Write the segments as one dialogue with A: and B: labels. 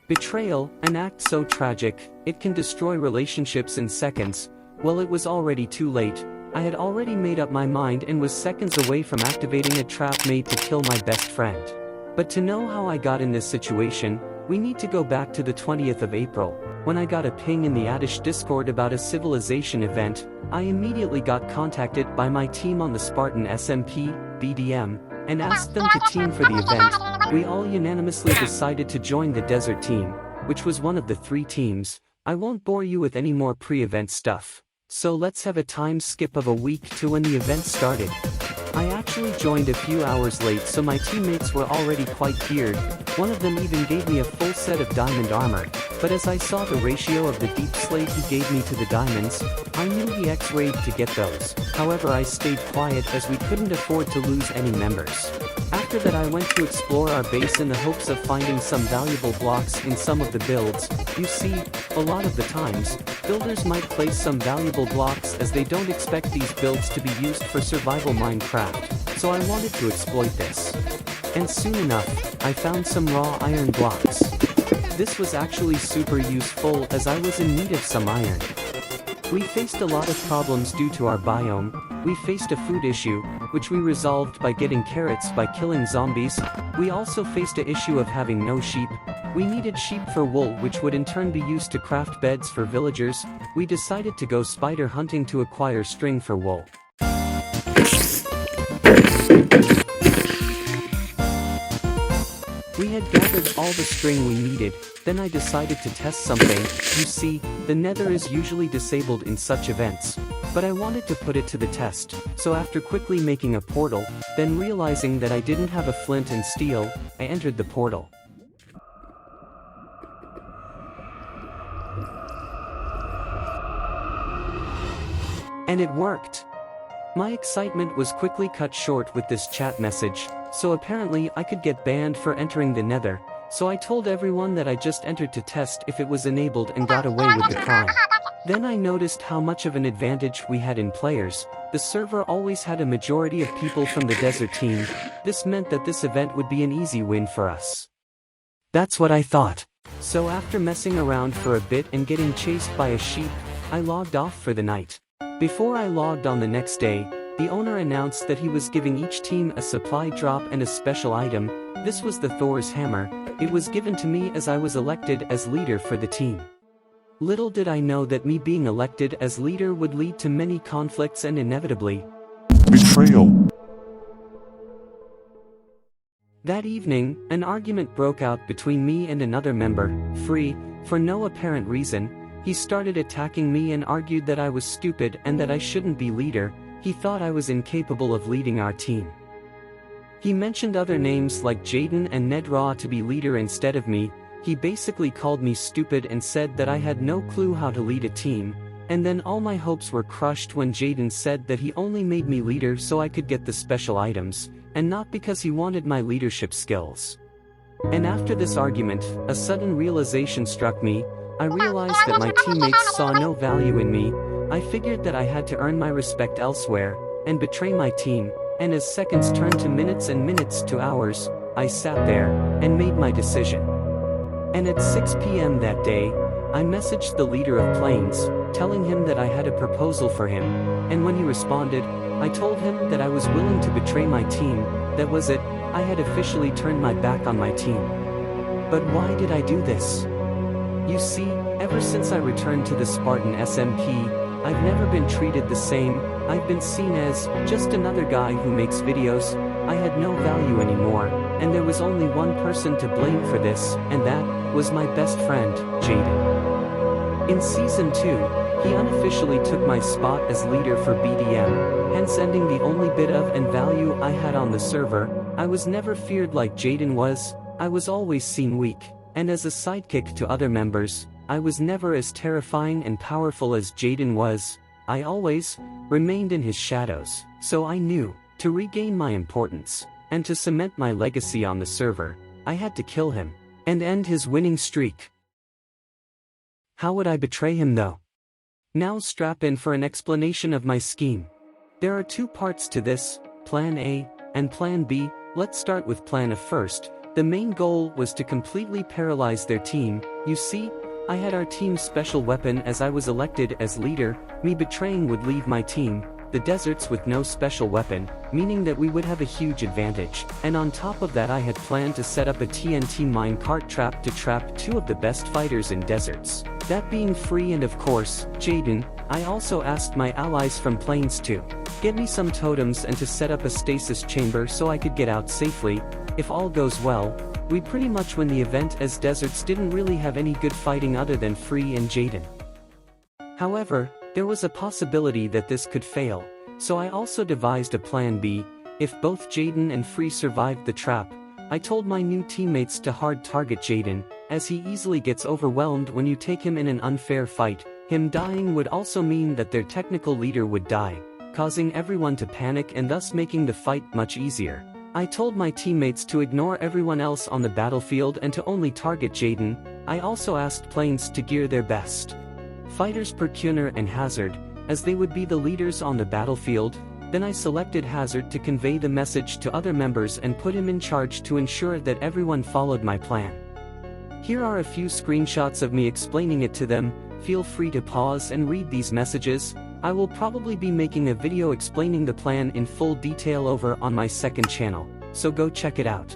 A: Betrayal, an act so tragic, it can destroy relationships in seconds. Well, it was already too late. I had already made up my mind and was seconds away from activating a trap made to kill my best friend. But to know how I got in this situation, we need to go back to the 20th of April, when I got a ping in the Addish Discord about a civilization event. I immediately got contacted by my team on the Spartan SMP, BDM, and asked them to team for the event. We all unanimously decided to join the desert team, which was one of the 3 teams. I won't bore you with any more pre-event stuff. So let's have a time skip of a week to when the event started. I actually joined a few hours late, so my teammates were already quite geared. One of them even gave me a full set of diamond armor, but as I saw the ratio of the deep slate he gave me to the diamonds, I knew he X-rayed to get those. However, I stayed quiet as we couldn't afford to lose any members. After that, I went to explore our base in the hopes of finding some valuable blocks in some of the builds. You see, a lot of the times, builders might place some valuable blocks as they don't expect these builds to be used for survival Minecraft, so I wanted to exploit this. And soon enough, I found some raw iron blocks. This was actually super useful as I was in need of some iron. We faced a lot of problems due to our biome. We faced a food issue, which we resolved by getting carrots by killing zombies. We also faced an issue of having no sheep. We needed sheep for wool, which would in turn be used to craft beds for villagers. We decided to go spider hunting to acquire string for wool. We had gathered all the string we needed. Then I decided to test something. You see, the nether is usually disabled in such events, but I wanted to put it to the test. So after quickly making a portal, then realizing that I didn't have a flint and steel, I entered the portal. And it worked! My excitement was quickly cut short with this chat message, so apparently I could get banned for entering the nether. So I told everyone that I just entered to test if it was enabled and got away with the crime. Then I noticed how much of an advantage we had in players. The server always had a majority of people from the desert team. This meant that this event would be an easy win for us. That's what I thought. So after messing around for a bit and getting chased by a sheep, I logged off for the night. Before I logged on the next day, the owner announced that he was giving each team a supply drop and a special item. This was the Thor's hammer. It was given to me as I was elected as leader for the team. Little did I know that me being elected as leader would lead to many conflicts and inevitably
B: betrayal.
A: That evening, an argument broke out between me and another member, Free, for no apparent reason. He started attacking me and argued that I was stupid and that I shouldn't be leader. He thought I was incapable of leading our team. He mentioned other names like Jaden and Nedraw to be leader instead of me. He basically called me stupid and said that I had no clue how to lead a team. And then all my hopes were crushed when Jaden said that he only made me leader so I could get the special items, and not because he wanted my leadership skills. And after this argument, a sudden realization struck me. I realized that my teammates saw no value in me. I figured that I had to earn my respect elsewhere, and betray my team, and as seconds turned to minutes and minutes to hours, I sat there, and made my decision. And at 6 p.m. that day, I messaged the leader of Plains, telling him that I had a proposal for him, and when he responded, I told him that I was willing to betray my team. That was it, I had officially turned my back on my team. But why did I do this? You see, ever since I returned to the Spartan SMP, I've never been treated the same. I've been seen as just another guy who makes videos. I had no value anymore, and there was only one person to blame for this, and that was my best friend, Jaden. In Season 2, he unofficially took my spot as leader for BDM, hence ending the only bit of and value I had on the server. I was never feared like Jaden was. I was always seen weak, and as a sidekick to other members, I was never as terrifying and powerful as Jaden was. I always remained in his shadows, so I knew, to regain my importance, and to cement my legacy on the server, I had to kill him, and end his winning streak. How would I betray him though? Now strap in for an explanation of my scheme. There are 2 parts to this, Plan A, and Plan B. Let's start with Plan A first. The main goal was to completely paralyze their team. You see, I had our team's special weapon as I was elected as leader. Me betraying would leave my team, the deserts, with no special weapon, meaning that we would have a huge advantage. And on top of that, I had planned to set up a TNT minecart trap to trap 2 of the best fighters in deserts. That being Free and of course, Jaden. I also asked my allies from Plains to get me some totems and to set up a stasis chamber so I could get out safely. If all goes well, we pretty much win the event, as deserts didn't really have any good fighting other than Free and Jaden. However, there was a possibility that this could fail, so I also devised a plan B. If both Jaden and Free survived the trap, I told my new teammates to hard target Jaden, as he easily gets overwhelmed when you take him in an unfair fight. Him dying would also mean that their technical leader would die, causing everyone to panic and thus making the fight much easier. I told my teammates to ignore everyone else on the battlefield and to only target Jaden. I also asked Plains to gear their best fighters Percuner and Hazard, as they would be the leaders on the battlefield. Then I selected Hazard to convey the message to other members and put him in charge to ensure that everyone followed my plan. Here are a few screenshots of me explaining it to them. Feel free to pause and read these messages. I will probably be making a video explaining the plan in full detail over on my second channel, so go check it out.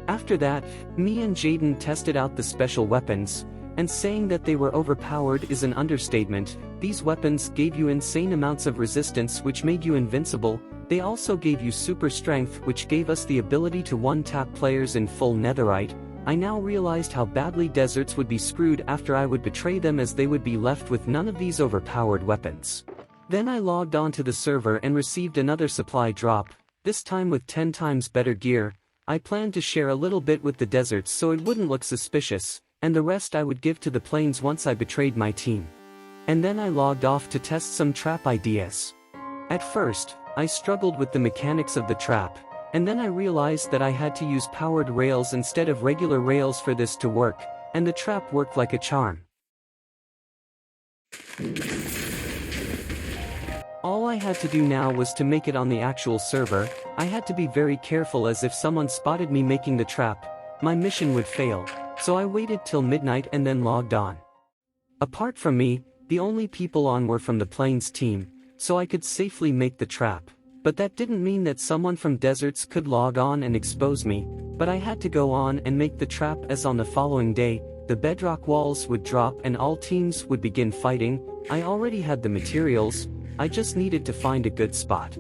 A: After that, me and Jaden tested out the special weapons, and saying that they were overpowered is an understatement. These weapons gave you insane amounts of resistance which made you invincible. They also gave you super strength which gave us the ability to one-tap players in full netherite. I now realized how badly deserts would be screwed after I would betray them, as they would be left with none of these overpowered weapons. Then I logged onto the server and received another supply drop, this time with 10 times better gear. I planned to share a little bit with the deserts so it wouldn't look suspicious, and the rest I would give to the Plains once I betrayed my team. And then I logged off to test some trap ideas. At first, I struggled with the mechanics of the trap, and then I realized that I had to use powered rails instead of regular rails for this to work, and the trap worked like a charm. All I had to do now was to make it on the actual server. I had to be very careful, as if someone spotted me making the trap, my mission would fail, so I waited till midnight and then logged on. Apart from me, the only people on were from the Plains team, so I could safely make the trap. But that didn't mean that someone from deserts could log on and expose me, but I had to go on and make the trap, as on the following day, the bedrock walls would drop and all teams would begin fighting. I already had the materials, I just needed to find a good spot.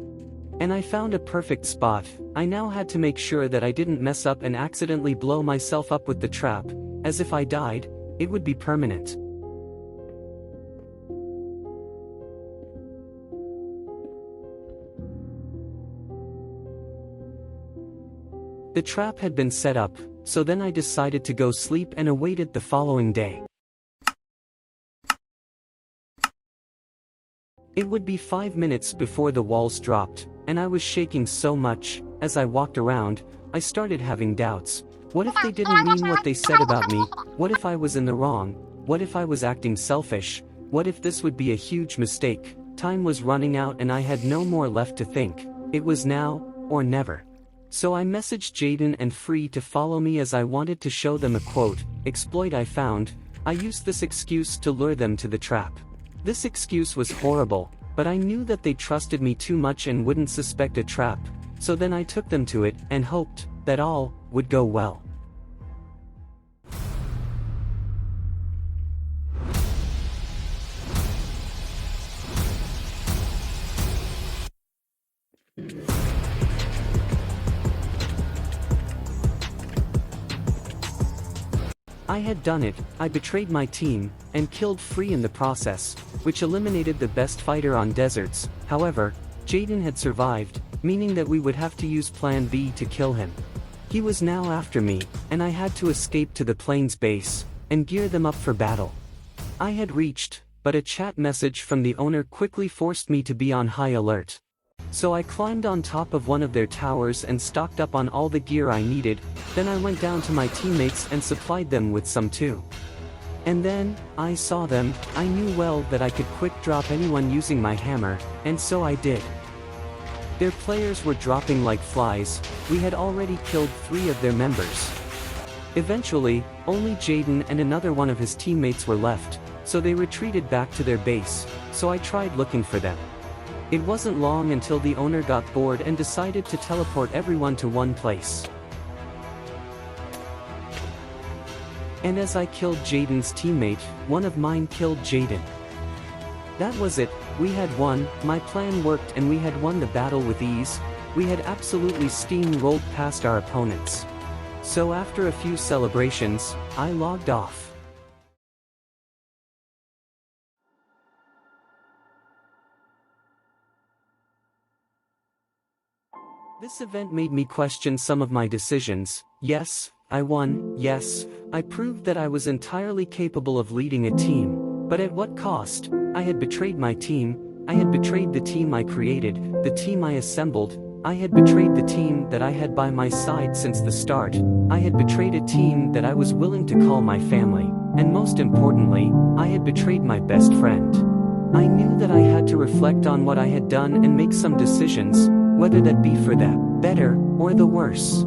A: And I found a perfect spot. I now had to make sure that I didn't mess up and accidentally blow myself up with the trap, as if I died, it would be permanent. The trap had been set up, so then I decided to go sleep and awaited the following day. It would be 5 minutes before the walls dropped, and I was shaking so much. As I walked around, I started having doubts. What if they didn't mean what they said about me? What if I was in the wrong? What if I was acting selfish? What if this would be a huge mistake? Time was running out and I had no more left to think. It was now, or never. So I messaged Jaden and Free to follow me, as I wanted to show them a exploit I found. I used this excuse to lure them to the trap. This excuse was horrible, but I knew that they trusted me too much and wouldn't suspect a trap, so then I took them to it and hoped that all would go well. I had done it. I betrayed my team, and killed Free in the process, which eliminated the best fighter on deserts. However, Jaden had survived, meaning that we would have to use Plan B to kill him. He was now after me, and I had to escape to the Plains base, and gear them up for battle. I had reached, but a chat message from the owner quickly forced me to be on high alert. So I climbed on top of one of their towers and stocked up on all the gear I needed. Then I went down to my teammates and supplied them with some too. And then, I saw them. I knew well that I could quick drop anyone using my hammer, and so I did. Their players were dropping like flies. We had already killed 3 of their members. Eventually, only Jaden and another one of his teammates were left, so they retreated back to their base, so I tried looking for them. It wasn't long until the owner got bored and decided to teleport everyone to one place. And as I killed Jaden's teammate, one of mine killed Jaden. That was it, we had won, my plan worked and we had won the battle with ease. We had absolutely steamrolled past our opponents. So after a few celebrations, I logged off. This event made me question some of my decisions. Yes, I won, yes, I proved that I was entirely capable of leading a team, but at what cost? I had betrayed my team, I had betrayed the team I created, the team I assembled, I had betrayed the team that I had by my side since the start, I had betrayed a team that I was willing to call my family, and most importantly, I had betrayed my best friend. I knew that I had to reflect on what I had done and make some decisions, whether that be for the better or the worse.